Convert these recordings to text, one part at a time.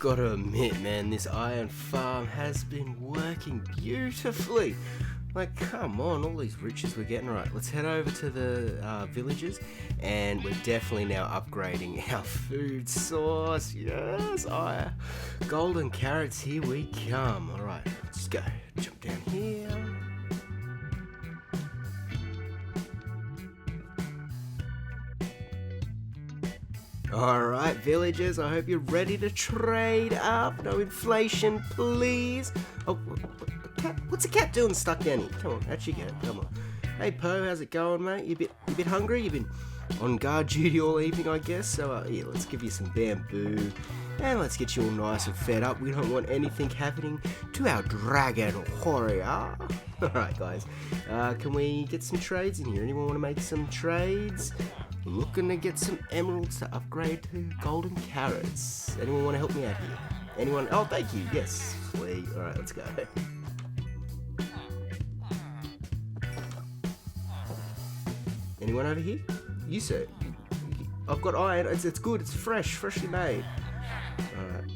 gotta admit, man, this iron farm has been working beautifully. Like, come on, all these riches we're getting. Right, let's head over to the villages, and we're definitely now upgrading our food source. Yes, golden carrots, here we come. All right, let's go. Jump down here. Alright, villagers, I hope you're ready to trade up. No inflation, please. Oh, what's a cat doing stuck down here? Come on, out you go, come on. Hey, Poe, how's it going, mate? You bit hungry? You've been on guard duty all evening, I guess? So, here, let's give you some bamboo. And let's get you all nice and fed up. We don't want anything happening to our dragon warrior. Alright, guys. Can we get some trades in here? Anyone want to make some trades? Looking to get some emeralds to upgrade to golden carrots. Anyone want to help me out here? Anyone? Oh, thank you. Yes. Sweet. Alright, let's go. Anyone over here? You, sir. I've got iron. It's good. It's freshly made. Alright.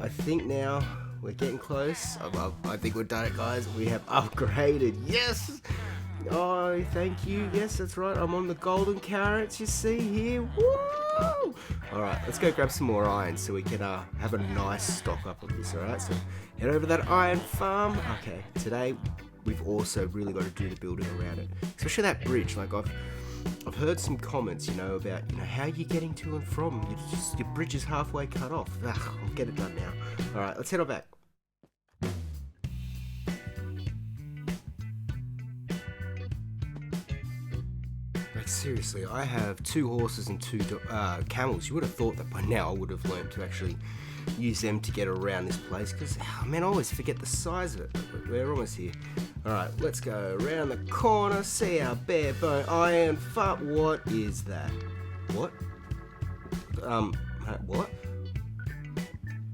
I think now we're getting close. I think we're done it, guys. We have upgraded. Yes! Oh, thank you. Yes, that's right. I'm on the golden carrots, you see here. Woo! Alright, let's go grab some more iron so we can have a nice stock up of this, alright? So, head over to that iron farm. Okay, today we've also really got to do the building around it. Especially that bridge. Like, I've heard some comments, about, how you're getting to and from. Your bridge is halfway cut off. Ugh, I'll get it done now. Alright, let's head on back. Seriously, I have 2 horses and 2 camels. You would have thought that by now I would have learned to actually use them to get around this place, because, man, I always forget the size of it. But we're almost here. Alright, let's go around the corner, see our bare bone iron farm. What is that? What? What?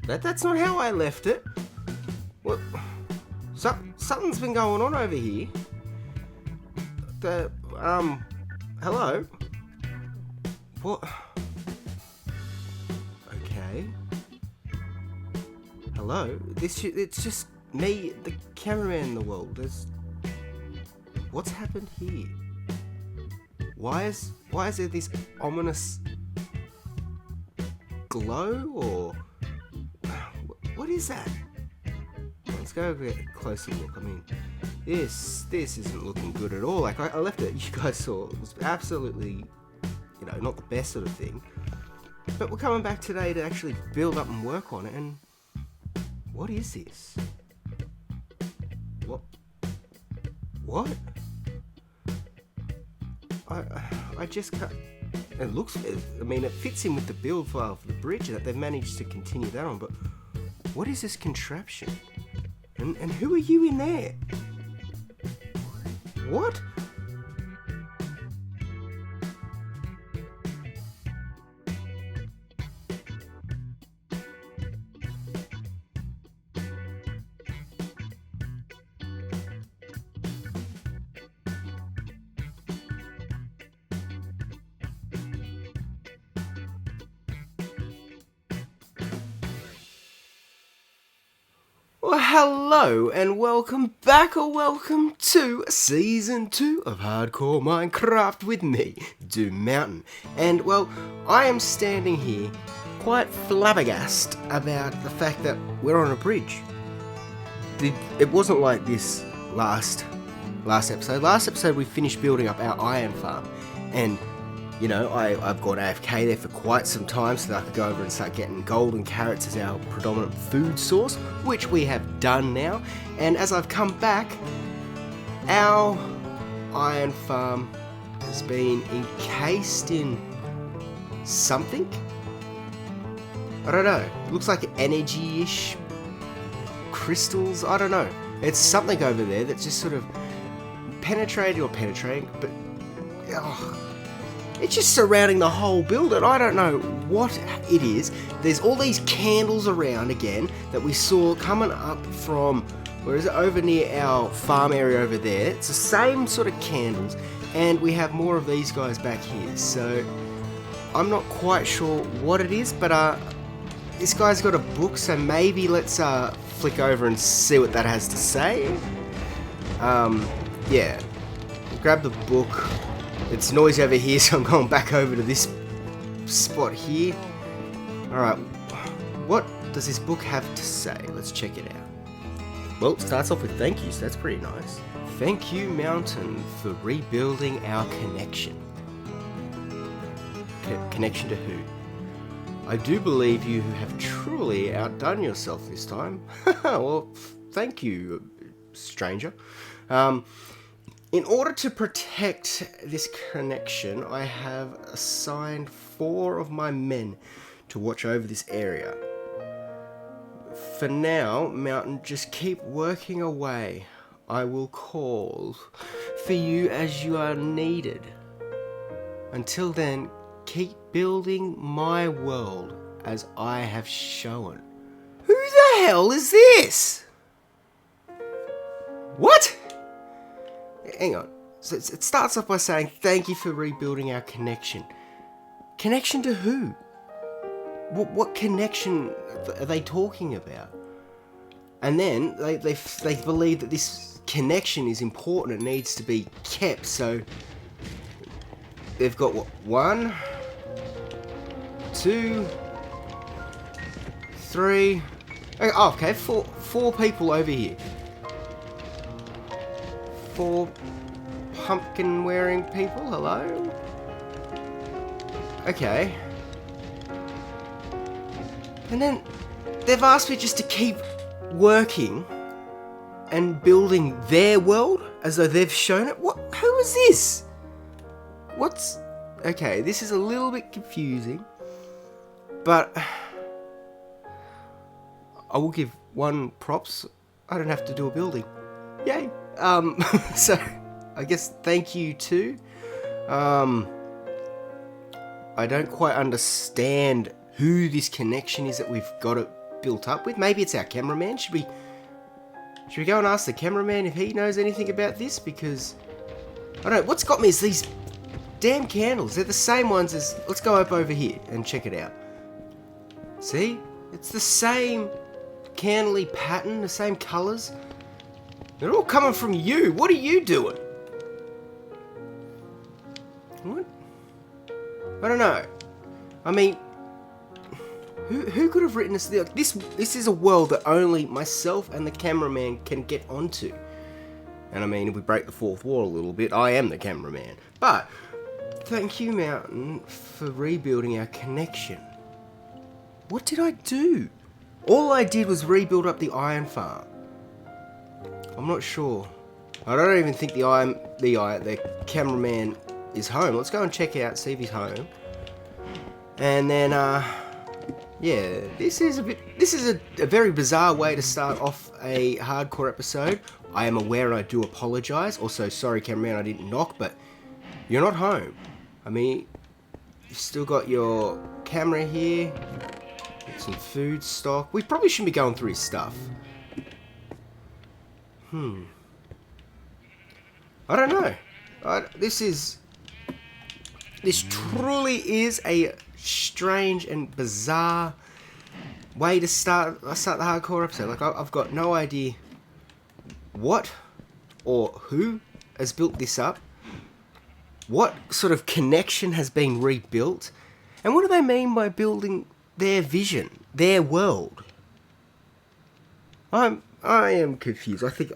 That's not how I left it. What? Something's been going on over here. Hello? What? Okay. Hello? It's just me, the cameraman in the world. What's happened here? Why is there this ominous glow, or what is that? Let's go get a closer look. I mean, this isn't looking good at all. Like, I left it, you guys saw, it was absolutely, not the best sort of thing. But we're coming back today to actually build up and work on it, and what is this? What? I just can't, it fits in with the build file for the bridge that they've managed to continue that on, but what is this contraption? And who are you in there? What? Well, hello and welcome back, or welcome to Season 2 of Hardcore Minecraft with me, Doom Mountain. And, well, I am standing here quite flabbergasted about the fact that we're on a bridge. It wasn't like this last episode. Last episode we finished building up our iron farm, and I've got AFK there for quite some time so that I could go over and start getting golden carrots as our predominant food source, which we have done now. And as I've come back, our iron farm has been encased in something. I don't know. It looks like energy-ish crystals. I don't know. It's something over there that's just sort of penetrating, but it's just surrounding the whole building. I don't know what it is. There's all these candles around again that we saw coming up from, where is it? Over near our farm area over there. It's the same sort of candles, and we have more of these guys back here. So I'm not quite sure what it is, but this guy's got a book, so maybe let's flick over and see what that has to say. Yeah. Grab the book. It's noisy over here, so I'm going back over to this spot here. Alright, what does this book have to say? Let's check it out. Well, it starts off with thank yous, that's pretty nice. Thank you, Mountain, for rebuilding our connection. Connection to who? I do believe you have truly outdone yourself this time. Well, thank you, stranger. In order to protect this connection, I have assigned 4 of my men to watch over this area. For now, Mountain, just keep working away. I will call for you as you are needed. Until then, keep building my world as I have shown. Who the hell is this? What? Hang on. So it starts off by saying, thank you for rebuilding our connection. Connection to who? What connection are they talking about? And then they believe that this connection is important. It needs to be kept. So they've got what? 1, 2, 3. Oh, okay, 4 people over here. 4 pumpkin wearing people. Hello. Okay. And then they've asked me just to keep working and building their world as though they've shown it. What? Who is this? What's... Okay, this is a little bit confusing, but I will give 1 props. I don't have to do a building. Yay. So I guess thank you too. I don't quite understand who this connection is that we've got it built up with. Maybe it's our cameraman. Should we go and ask the cameraman if he knows anything about this? Because I don't know. What's got me is these damn candles. They're the same ones as... Let's go up over here and check it out. See? It's the same candly pattern, the same colours. They're all coming from you. What are you doing? What? I don't know. I mean, who could have written this? Like, this is a world that only myself and the cameraman can get onto. And I mean, if we break the 4th wall a little bit, I am the cameraman. But thank you, Mountain, for rebuilding our connection. What did I do? All I did was rebuild up the iron farm. I'm not sure. I don't even think the cameraman is home. Let's go and check out, see if he's home. And then, yeah, this is a very bizarre way to start off a hardcore episode. I am aware and I do apologise. Also, sorry, cameraman, I didn't knock, but you're not home. I mean, you've still got your camera here, some food stock. We probably shouldn't be going through his stuff. I don't know. This truly is a strange and bizarre way to start the hardcore episode. Like, I've got no idea what or who has built this up, what sort of connection has been rebuilt, and what do they mean by building their vision, their world? I am confused. I think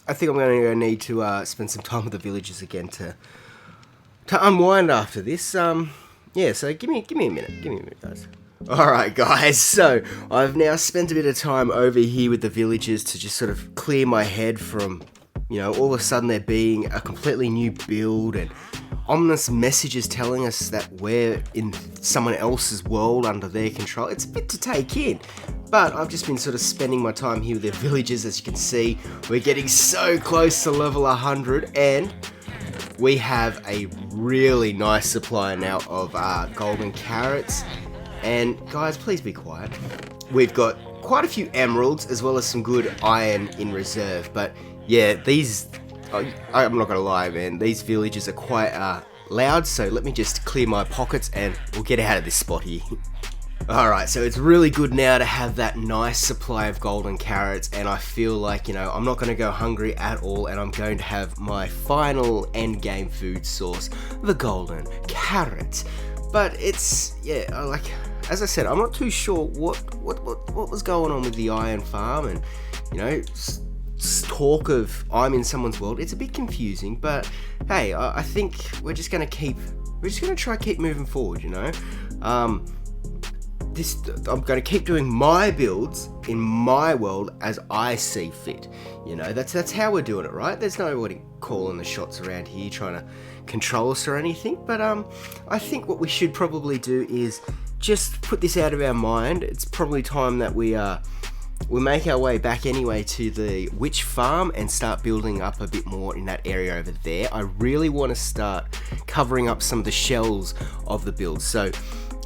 I'm going to need to spend some time with the villagers again to unwind after this. Yeah, so give me a minute, guys. Alright, guys, so I've now spent a bit of time over here with the villagers to just sort of clear my head from, you know, all of a sudden there being a completely new build and ominous messages telling us that we're in someone else's world under their control. It's a bit to take in, but I've just been sort of spending my time here with the villagers. As you can see, we're getting so close to level 100, and we have a really nice supply now of golden carrots. And guys, please be quiet. We've got quite a few emeralds as well as some good iron in reserve. But yeah, I'm not gonna lie, man, these villagers are quite loud. So let me just clear my pockets and we'll get out of this spot here. Alright, so it's really good now to have that nice supply of golden carrots, and I feel like, I'm not going to go hungry at all, and I'm going to have my final end game food source, the golden carrot. But it's, as I said, I'm not too sure what was going on with the iron farm, and, talk of I'm in someone's world. It's a bit confusing, but hey, I think we're just going to try keep moving forward, I'm going to keep doing my builds in my world as I see fit. That's how we're doing it, right? There's nobody calling the shots around here trying to control us or anything. But I think what we should probably do is just put this out of our mind. It's probably time that we make our way back anyway to the witch farm and start building up a bit more in that area over there. I really want to start covering up some of the shells of the build. So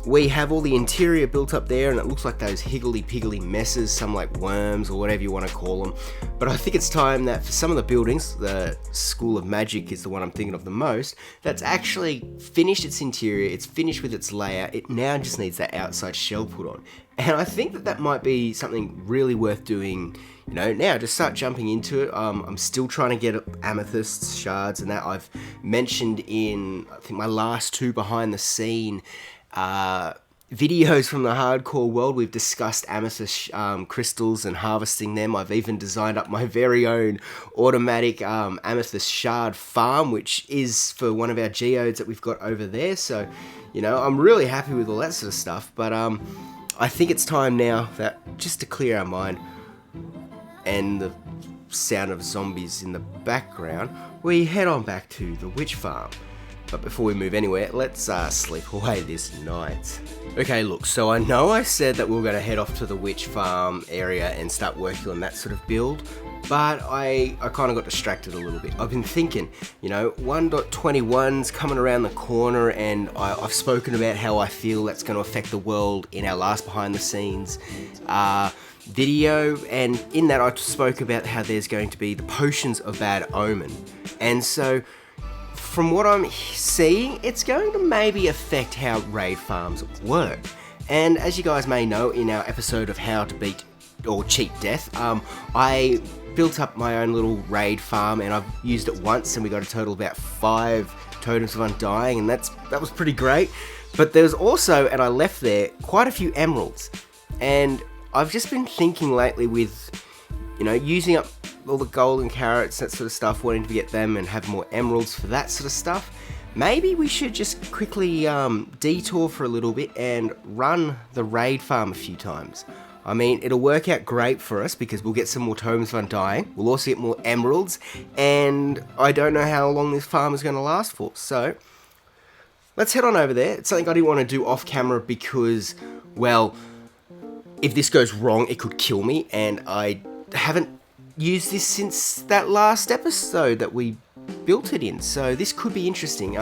we have all the interior built up there, and it looks like those higgledy-piggledy messes, some like worms or whatever you want to call them. But I think it's time that for some of the buildings, the School of Magic is the one I'm thinking of the most, that's actually finished its interior, it's finished with its layout, it now just needs that outside shell put on. And I think that might be something really worth doing, now just start jumping into it. I'm still trying to get amethyst shards and that. I've mentioned in, I think, my last two behind the scene videos from the hardcore world, we've discussed amethyst crystals and harvesting them. I've even designed up my very own automatic amethyst shard farm, which is for one of our geodes that we've got over there. So, I'm really happy with all that sort of stuff. But I think it's time now that just to clear our mind and the sound of zombies in the background, we head on back to the witch farm. But before we move anywhere, let's sleep away this night. Okay, look, so I know I said that we were going to head off to the witch farm area and start working on that sort of build, but I kind of got distracted a little bit. I've been thinking, 1.21's coming around the corner, and I've spoken about how I feel that's going to affect the world in our last behind the scenes video, and in that I spoke about how there's going to be the potions of bad omen. And so from what I'm seeing, it's going to maybe affect how raid farms work. And as you guys may know, in our episode of how to beat or cheat death, I built up my own little raid farm, and I've used it once, and we got a total of about 5 totems of undying, and that was pretty great. But there's also, and I left there, quite a few emeralds. And I've just been thinking lately with, using up all the golden carrots, that sort of stuff, wanting to get them and have more emeralds for that sort of stuff. Maybe we should just quickly detour for a little bit and run the raid farm a few times. I mean, it'll work out great for us because we'll get some more totems of undying, we'll also get more emeralds, and I don't know how long this farm is going to last for. So let's head on over there. It's something I didn't want to do off camera because, well, if this goes wrong, it could kill me, and I haven't used this since that last episode that we built it in, so this could be interesting.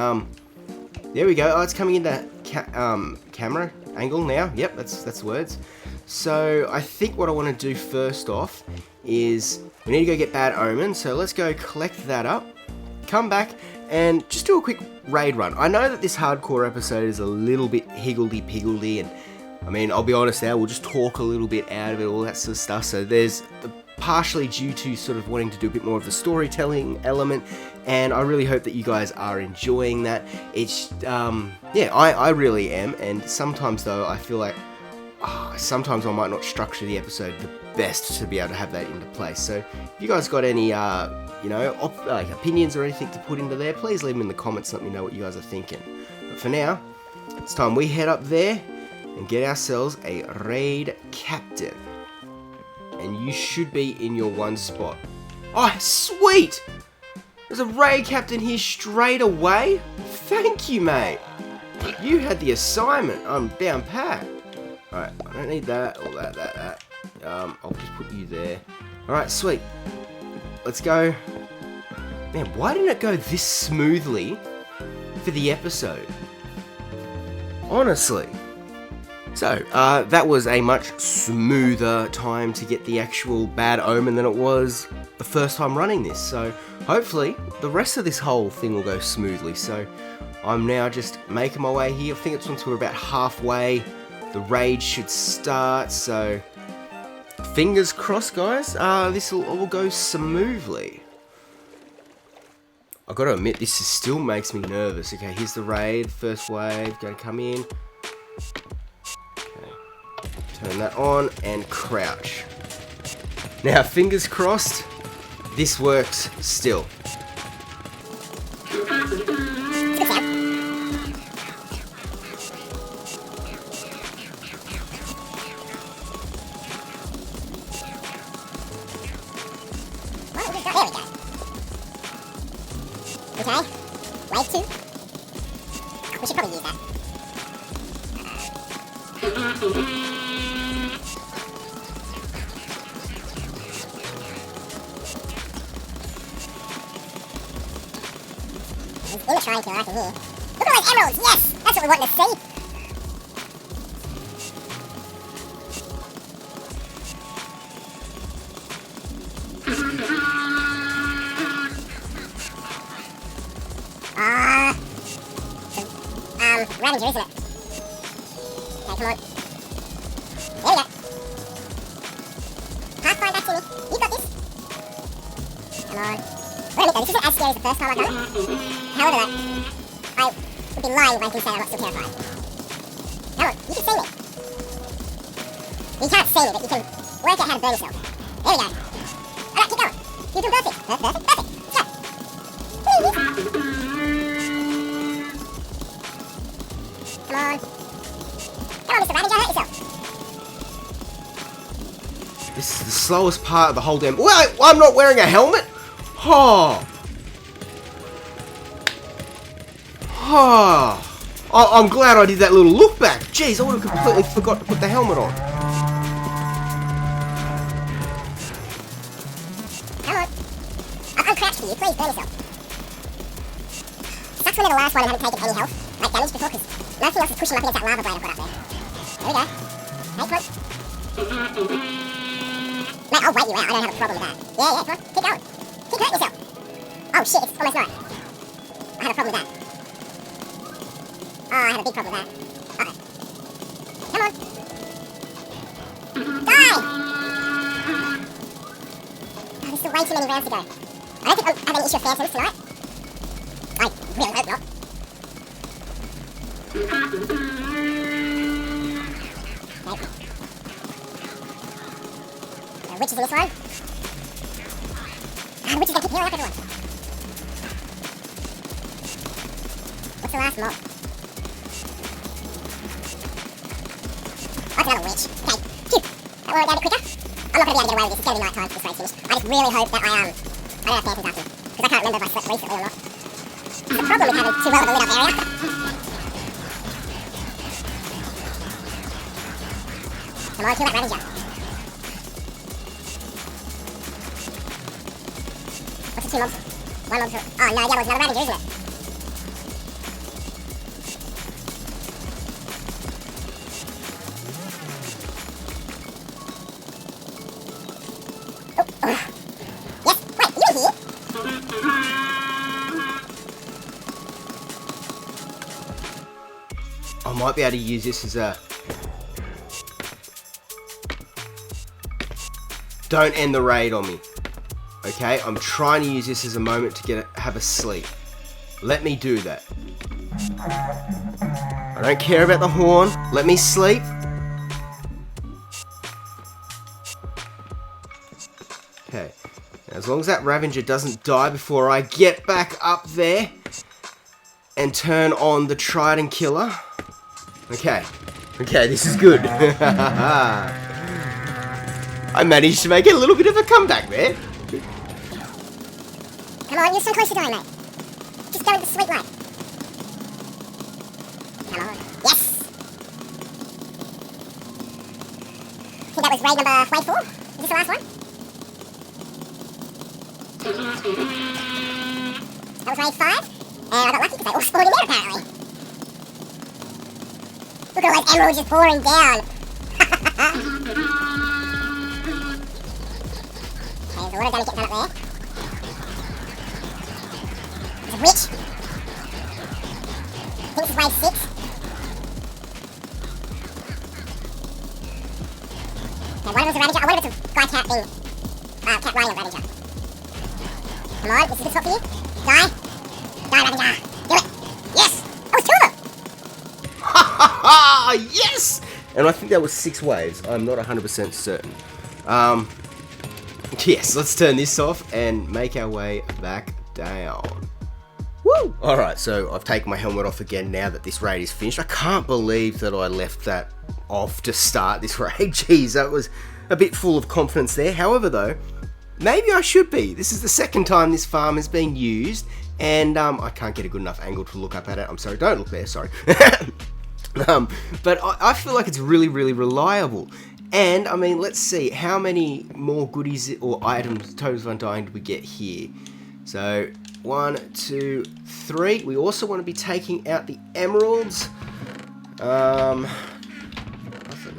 There we go. Oh, it's coming in that camera angle now. Yep, that's the words. So I think what I want to do first off is we need to go get bad omen, so let's go collect that up, come back, and just do a quick raid run. I know that this hardcore episode is a little bit higgledy-piggledy, and I mean, I'll be honest now, we'll just talk a little bit out of it, all that sort of stuff. So there's partially due to sort of wanting to do a bit more of the storytelling element, and I really hope that you guys are enjoying that. It's, I really am, and sometimes though, I feel like, sometimes I might not structure the episode the best to be able to have that into place. So if you guys got any, opinions or anything to put into there, please leave them in the comments, let me know what you guys are thinking. But for now, it's time we head up there and get ourselves a raid captain. And you should be in your one spot. Oh, sweet! There's a raid captain here straight away. Thank you, mate. You had the assignment. I'm down pat. Alright, I don't need that or that. I'll just put you there. Alright, sweet. Let's go. Man, why didn't it go this smoothly for the episode? Honestly. So, that was a much smoother time to get the actual bad omen than it was the first time running this. So, hopefully, the rest of this whole thing will go smoothly. So, I'm now just making my way here. I think it's once we're about halfway the raid should start, so fingers crossed, guys. This will all go smoothly. I gotta admit, this still makes me nervous. Okay, here's the raid, first wave, gonna come in. Okay, turn that on and crouch. Now, fingers crossed, this works still. Okay, wave 2. We should probably use that. He's in the trying killer, I can hear. Look at those emeralds, yes! That's what we want to see. Ravager, isn't it? Okay, come on. There we go. Half-fine back to me. You've got this. Come on. Wait a minute though, this isn't as scary as the first time I've done it. However though, I would be lying if I can say I'm not still terrified. Come on, you can see me. You can't see me, but you can work out how to burn yourself. There we go. Alright, keep going. You're doing perfect. Perfect, perfect. Let's go. Come on. Come on, Mr. Ravager, hurt yourself. This is the slowest part of the whole damn... Wait, I'm not wearing a helmet? Oh. Oh. I'm glad I did that little look back. Jeez, I would have completely forgot to put the helmet on. Come on. I'll uncrouch for you. Please burn yourself. Sucks when they're the last one and haven't taken any health, like damage before, because nothing else is pushing up against that lava blade I've got up there. There we go. Hey, come on. Mate, I'll wait you out. I don't have a problem with that. Yeah, come on. Keep going. Keep hurting yourself. Oh, shit. It's almost night. I have a problem with that. Oh, I have a big problem with that. Uh-oh. Come on. Die! Oh, there's still way too many rounds to go. I don't think I'll have any issue with phantoms tonight. I really hope not. Okay. The witch is in this one. The witch is gonna keep healing up everyone. What's the last mob? Oh, it's another witch. Okay, phew. That went down a bit quicker. I'm not gonna be able to get away with this. It's gonna be night time if this raid's finished. I just really hope that I don't have phantoms after me. Because I can't remember if I slept recently or not. That's the problem with having too well of a lit up area. Come on, kill that Ravager. What's the two mobs? One mob's... Oh no, yellow's another Ravager, isn't it? Oh, oh. Yes, wait, are you here? I might be able to use this as a... Don't end the raid on me. Okay, I'm trying to use this as a moment to have a sleep. Let me do that. I don't care about the horn. Let me sleep. Okay. Now, as long as that Ravager doesn't die before I get back up there and turn on the Trident Killer. Okay. Okay, this is good. I managed to make a little bit of a comeback there. Come on, you're so close to dying, mate. Just go with the sweet light. Come on. Yes! I think that was raid number wave 4. Is this the last one? That was raid 5. And I got lucky because they all spawned in there, apparently. Look at all those emeralds just pouring down. Okay, there's a lot of damage getting done up there. There's a witch. I think this is wave 6. Okay, one of them's a Ravager. One of it's a guy cat thing. Cat riding a Ravager. Come on, this is a good spot for you. Die. Die, Ravager. Do it. Yes! Oh, it's two of them! Ha ha ha! Yes! And I think that was 6 waves. I'm not 100% certain. Yes, let's turn this off and make our way back down. Woo! Alright, so I've taken my helmet off again now that this raid is finished. I can't believe that I left that off to start this raid. Jeez, that was a bit full of confidence there. However, though, maybe I should be. This is the second time this farm is being used, and I can't get a good enough angle to look up at it. I'm sorry, don't look there, sorry. But I feel like it's really, really reliable. And, I mean, let's see, how many more goodies or items, totals of undying, do we get here? So, 1, 2, 3. We also want to be taking out the emeralds. Nothing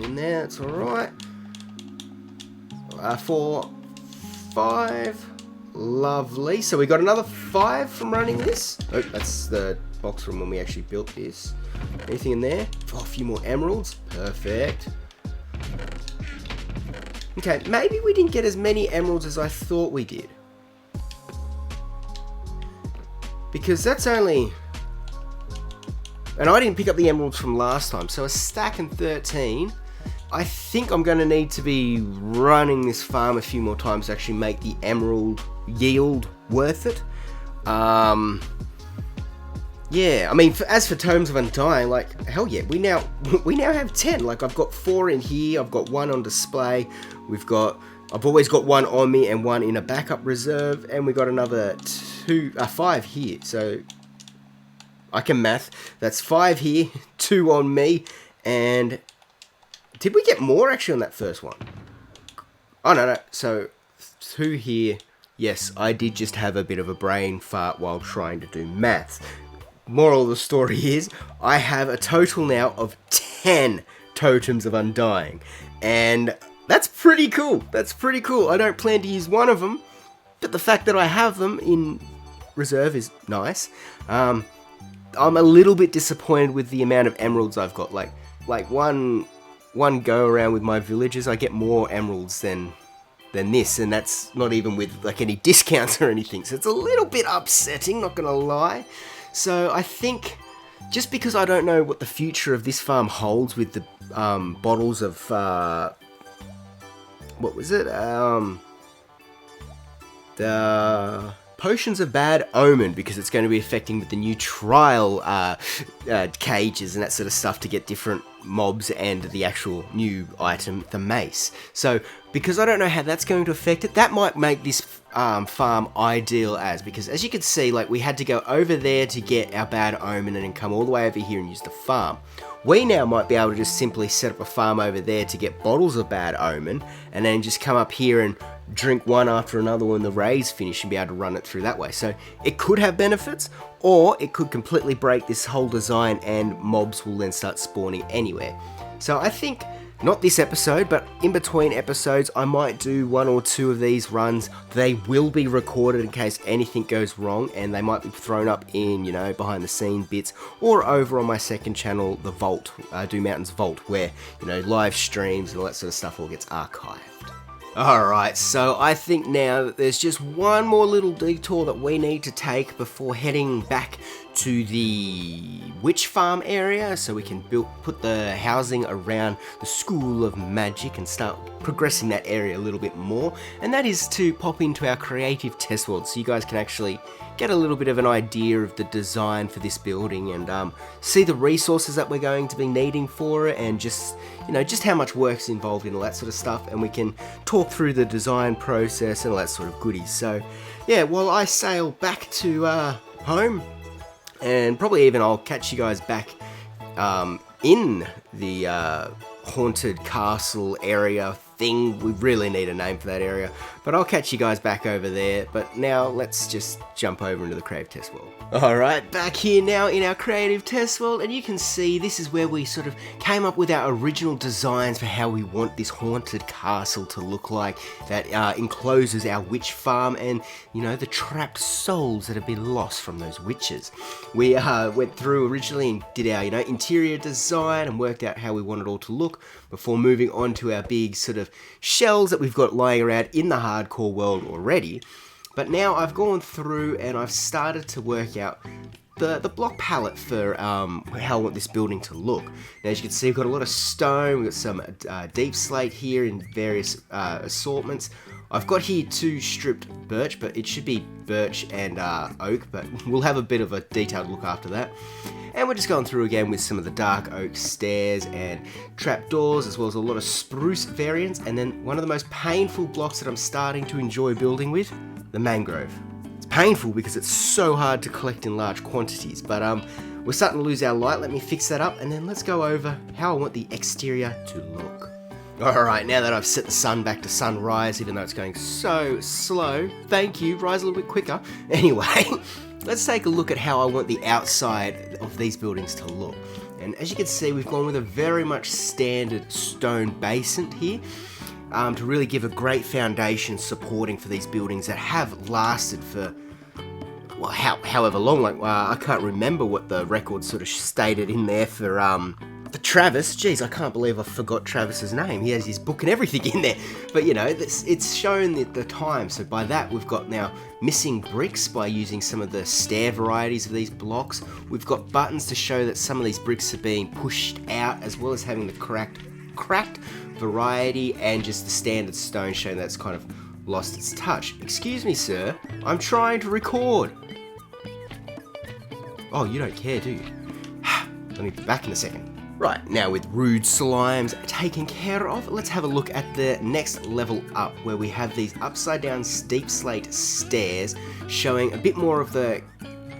in there, it's alright. 4, 5. Lovely. So we got another 5 from running this. Oh, that's the box from when we actually built this. Anything in there? Oh, a few more emeralds. Perfect. Okay, maybe we didn't get as many emeralds as I thought we did. Because that's only... And I didn't pick up the emeralds from last time, so a stack and 13. I think I'm going to need to be running this farm a few more times to actually make the emerald yield worth it. Yeah, I mean, as for Tomes of Undying, like, hell yeah, we now have 10. Like, I've got 4 in here, I've got 1 on display, I've always got 1 on me and 1 in a backup reserve, and we got another 5 here, so I can math. That's 5 here, 2 on me, and did we get more actually on that first one? Oh, no, so 2 here. Yes, I did just have a bit of a brain fart while trying to do maths. Moral of the story is, I have a total now of 10 Totems of Undying, and that's pretty cool. That's pretty cool. I don't plan to use one of them, but the fact that I have them in reserve is nice. I'm a little bit disappointed with the amount of emeralds I've got. Like one go around with my villagers, I get more emeralds than this, and that's not even with like any discounts or anything. So it's a little bit upsetting, not gonna lie. So I think, just because I don't know what the future of this farm holds with the bottles of, what was it? The Potions of Bad Omen, because it's going to be affecting with the new trial cages and that sort of stuff to get different mobs and the actual new item, the mace. So, because I don't know how that's going to affect it, that might make this farm ideal because as you can see, like, we had to go over there to get our Bad Omen and then come all the way over here and use the farm. We now might be able to just simply set up a farm over there to get bottles of Bad Omen, and then just come up here and drink one after another when the raid's finish and be able to run it through that way. So it could have benefits, or it could completely break this whole design and mobs will then start spawning anywhere. So I think, not this episode, but in between episodes, I might do 1 or 2 of these runs. They will be recorded in case anything goes wrong, and they might be thrown up in, behind the scene bits, or over on my second channel, the Vault, Do Mountains Vault, where, live streams and all that sort of stuff all gets archived. Alright, so I think now that there's just one more little detour that we need to take before heading back to the witch farm area, so we can put the housing around the School of Magic and start progressing that area a little bit more, and that is to pop into our creative test world so you guys can actually get a little bit of an idea of the design for this building and see the resources that we're going to be needing for it, and just just how much work's involved in all that sort of stuff, and we can talk through the design process and all that sort of goodies. So yeah, while I sail back to home, and probably even I'll catch you guys back in the haunted castle area thing. We really need a name for that area, but I'll catch you guys back over there. But now let's just jump over into the creative test world. Alright, back here now in our creative test world, and you can see this is where we sort of came up with our original designs for how we want this haunted castle to look like, that encloses our witch farm and, the trapped souls that have been lost from those witches. We went through originally and did our, interior design and worked out how we want it all to look. before moving on to our big sort of shells that we've got lying around in the hardcore world already. But now I've gone through and I've started to work out the block palette for how I want this building to look. Now, as you can see, we've got a lot of stone, we've got some deep slate here in various assortments. I've got here 2 stripped birch, but it should be birch and oak, but we'll have a bit of a detailed look after that. And we're just going through again with some of the dark oak stairs and trapdoors, as well as a lot of spruce variants. And then one of the most painful blocks that I'm starting to enjoy building with, the mangrove. It's painful because it's so hard to collect in large quantities, but we're starting to lose our light. Let me fix that up, and then let's go over how I want the exterior to look. Alright, now that I've set the sun back to sunrise, even though it's going so slow, thank you, rise a little bit quicker. Anyway, let's take a look at how I want the outside of these buildings to look. And as you can see, we've gone with a very much standard stone basement here to really give a great foundation supporting for these buildings that have lasted for, well, however long. Like, I can't remember what the record sort of stated in there for the Travis. Jeez, I can't believe I forgot Travis's name. He has his book and everything in there. But you know, it's shown the time. So by that, we've got now missing bricks by using some of the stair varieties of these blocks. We've got buttons to show that some of these bricks are being pushed out, as well as having the cracked variety, and just the standard stone showing that's kind of lost its touch. Excuse me, sir. I'm trying to record. Oh, you don't care, do you? Let me be back in a second. Right, now with rude slimes taken care of, let's have a look at the next level up, where we have these upside down steep slate stairs showing a bit more of the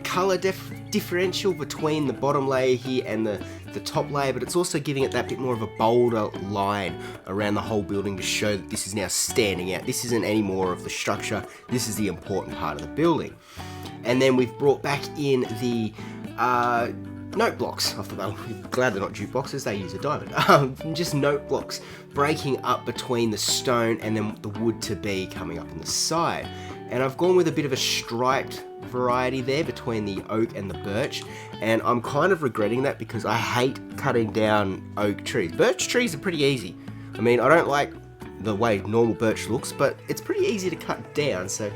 colour differential between the bottom layer here and the top layer, but it's also giving it that bit more of a bolder line around the whole building to show that this is now standing out. This isn't any more of the structure, this is the important part of the building. And then we've brought back in the note blocks. I'm glad they're not jukeboxes, they use a diamond. Just note blocks breaking up between the stone and then the wood to be coming up on the side. And I've gone with a bit of a striped variety there between the oak and the birch, and I'm kind of regretting that because I hate cutting down oak trees. Birch trees are pretty easy. I mean, I don't like the way normal birch looks, but it's pretty easy to cut down, so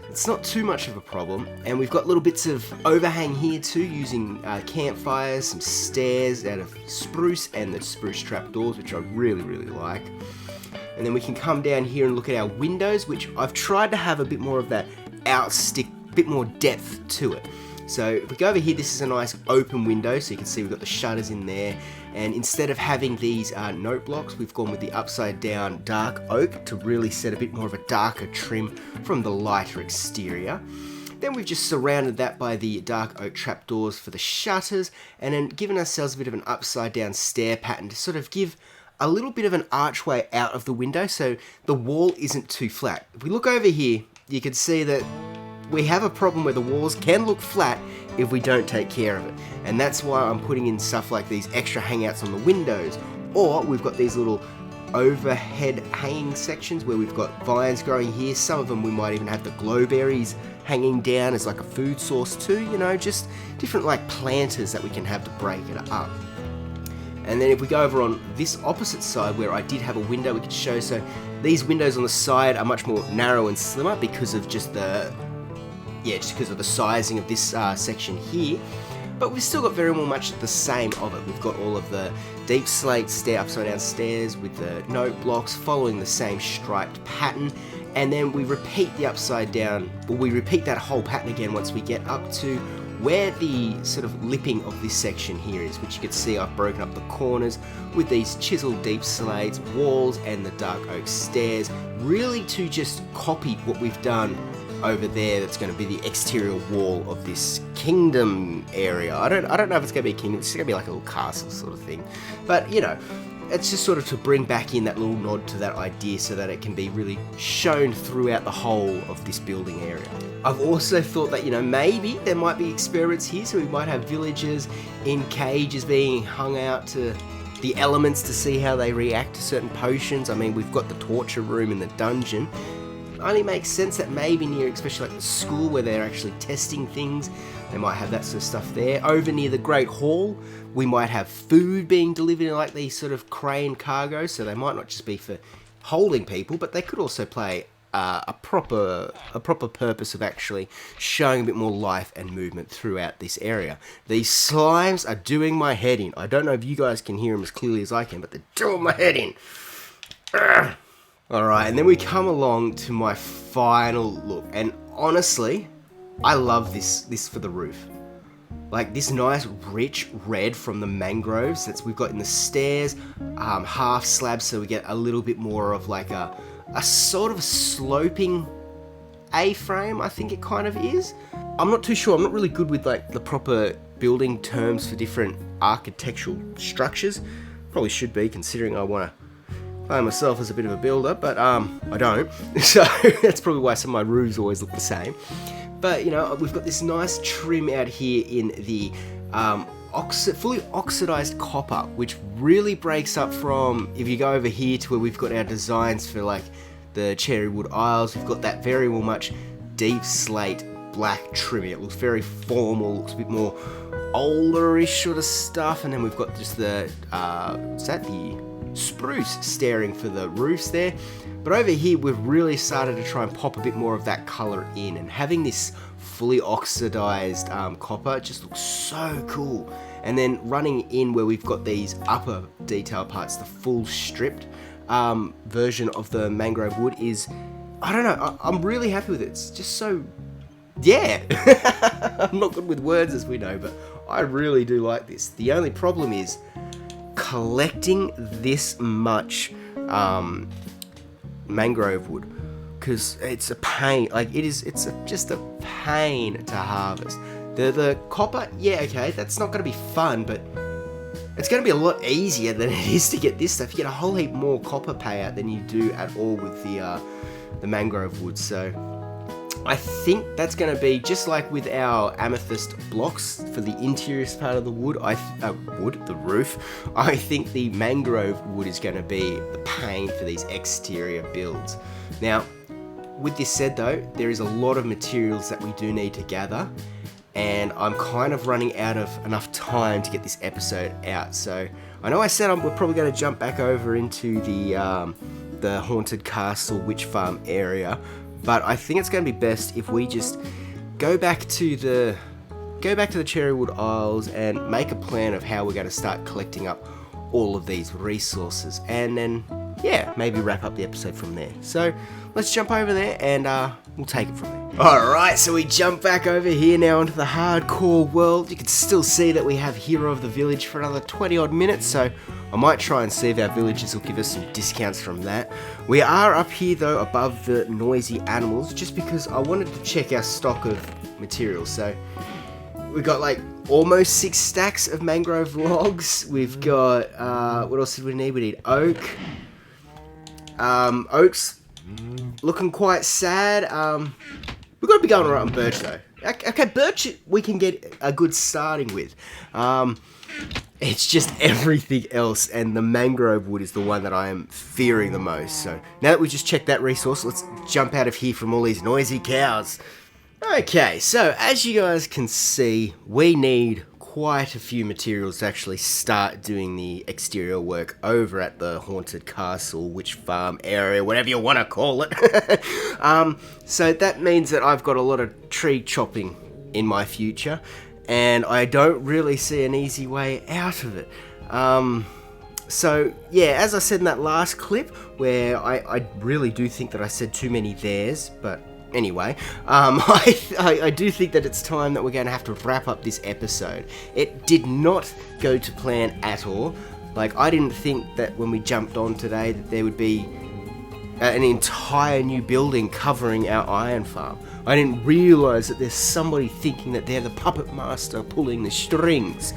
it's not too much of a problem. And we've got little bits of overhang here too, using campfires, some stairs out of spruce, and the spruce trapdoors, which I really, really like. And then we can come down here and look at our windows, which I've tried to have a bit more of that outstick, bit more depth to it. So if we go over here, this is a nice open window, so you can see we've got the shutters in there. And instead of having these note blocks, we've gone with the upside down dark oak to really set a bit more of a darker trim from the lighter exterior. Then we've just surrounded that by the dark oak trapdoors for the shutters, and then given ourselves a bit of an upside down stair pattern to sort of give a little bit of an archway out of the window so the wall isn't too flat. If we look over here, you can see that we have a problem where the walls can look flat if we don't take care of it. And that's why I'm putting in stuff like these extra hangouts on the windows. Or we've got these little overhead hanging sections where we've got vines growing here. Some of them we might even have the glowberries hanging down as like a food source too, you know, just different like planters that we can have to break it up. And then if we go over on this opposite side where I did have a window we could show, so these windows on the side are much more narrow and slimmer because of just the sizing of this section here. But we've still got very much the same of it. We've got all of the deep slate upside down stairs with the note blocks following the same striped pattern. And then we repeat the upside down, or we repeat that whole pattern again once we get up to where the sort of lipping of this section here is, which you can see I've broken up the corners with these chiseled deep slates, walls, and the dark oak stairs, really to just copy what we've done over there. That's going to be the exterior wall of this kingdom area. I don't know if it's going to be a kingdom, it's going to be like a little castle sort of thing. But, you know, it's just sort of to bring back in that little nod to that idea so that it can be really shown throughout the whole of this building area. I've also thought that, you know, maybe there might be experiments here, so we might have villagers in cages being hung out to the elements to see how they react to certain potions. I mean, we've got the torture room in the dungeon. only makes sense that maybe near, especially like the school where they're actually testing things, they might have that sort of stuff there. Over near the Great Hall, we might have food being delivered in like these sort of crane cargo, so they might not just be for holding people, but they could also play a proper purpose of actually showing a bit more life and movement throughout this area. These slimes are doing my head in. I don't know if you guys can hear them as clearly as I can, but they're doing my head in. Alright, and then we come along to my final look, and honestly, I love this for the roof. Like this nice rich red from the mangroves that we've got in the stairs, half slab, so we get a little bit more of like a sort of sloping A-frame, I think it kind of is. I'm not too sure, I'm not really good with like the proper building terms for different architectural structures. Probably should be, considering I want to claim myself as a bit of a builder, but I don't. So that's probably why some of my roofs always look the same. But you know, we've got this nice trim out here in the fully oxidized copper, which really breaks up from, if you go over here to where we've got our designs for like the cherry wood aisles, we've got that very much deep slate black trim. It looks very formal, looks a bit more olderish sort of stuff, and then we've got just the is that the spruce staring for the roofs there. But over here we've really started to try and pop a bit more of that color in, and having this fully oxidized copper just looks so cool. And then running in where we've got these upper detail parts, the full stripped version of the mangrove wood is, I don't know, I'm really happy with it. It's just so, yeah. I'm not good with words, as we know, but I really do like this. The only problem is collecting this much mangrove wood, because it's a pain. Like it's just a pain to harvest. The copper, yeah, okay, that's not going to be fun, but it's going to be a lot easier than it is to get this stuff. You get a whole heap more copper payout than you do at all with the mangrove wood. So I think that's going to be just like with our amethyst blocks for the interior part of the wood. The roof. I think the mangrove wood is going to be the pain for these exterior builds. Now, with this said though, there is a lot of materials that we do need to gather, and I'm kind of running out of enough time to get this episode out. So I know I said we're probably going to jump back over into the haunted castle witch farm area, but I think it's going to be best if we just go back to the Cherrywood Isles and make a plan of how we're going to start collecting up all of these resources, and then yeah, maybe wrap up the episode from there. So let's jump over there and we'll take it from there. Alright, so we jump back over here now into the hardcore world. You can still see that we have Hero of the Village for another 20 odd minutes, so I might try and see if our villagers will give us some discounts from that. We are up here though above the noisy animals, just because I wanted to check our stock of materials. So we've got like almost 6 stacks of mangrove logs. We've got, what else did we need? We need oak. Oak's looking quite sad. We've got to be going right on birch though. Okay, birch we can get a good starting with. It's just everything else, and the mangrove wood is the one that I am fearing the most. So now that we've just checked that resource, let's jump out of here from all these noisy cows. Okay, so as you guys can see, we need quite a few materials to actually start doing the exterior work over at the haunted castle witch farm area, whatever you want to call it. So that means that I've got a lot of tree chopping in my future, and I don't really see an easy way out of it. So yeah, as I said in that last clip, where I really do think that I said too many theirs, but anyway, I do think that it's time that we're going to have to wrap up this episode. It did not go to plan at all. Like, I didn't think that when we jumped on today that there would be an entire new building covering our iron farm. I didn't realise that there's somebody thinking that they're the puppet master pulling the strings.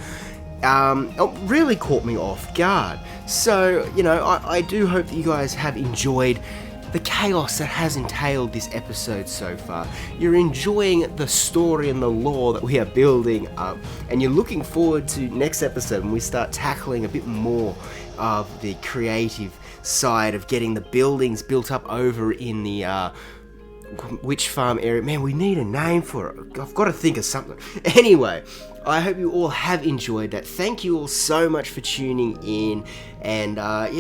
It really caught me off guard. So, you know, I do hope that you guys have enjoyed the chaos that has entailed this episode so far. You're enjoying the story and the lore that we are building up, and you're looking forward to next episode when we start tackling a bit more of the creative side of getting the buildings built up over in the which farm area. Man, we need a name for it. I've got to think of something. Anyway, I hope you all have enjoyed that. Thank you all so much for tuning in and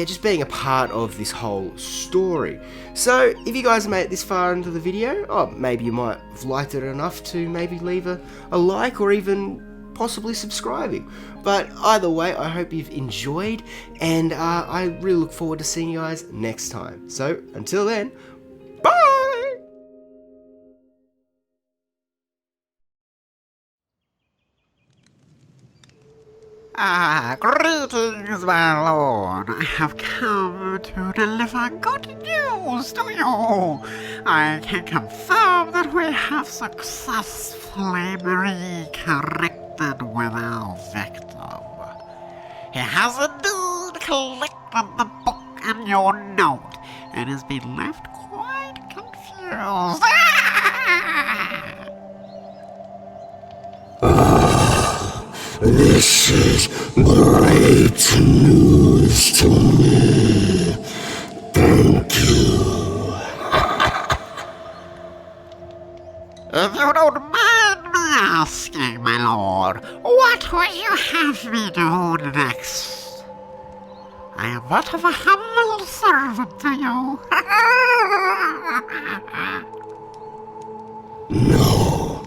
just being a part of this whole story. So if you guys made it this far into the video, maybe you might have liked it enough to maybe leave a like or even possibly subscribing. But either way, I hope you've enjoyed, and I really look forward to seeing you guys next time. So until then, bye! Greetings, my lord. I have come to deliver good news to you. I can confirm that we have successfully reconnected with our victim. He has indeed collected the book and your note, and has been left quite confused. This is great news to me. Thank you. If you don't mind me asking, my lord, what would you have me do next? I am but of a humble servant to you. No.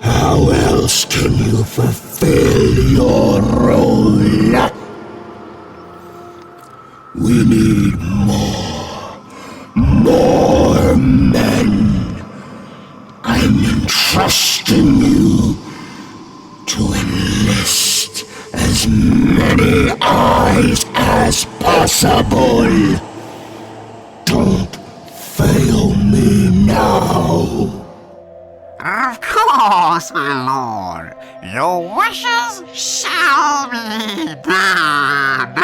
How else can you fulfill your role? We need more men. I'm entrusting you to enlist as many eyes as possible. Don't fail me now. Of course, my lord. Your wishes shall be done.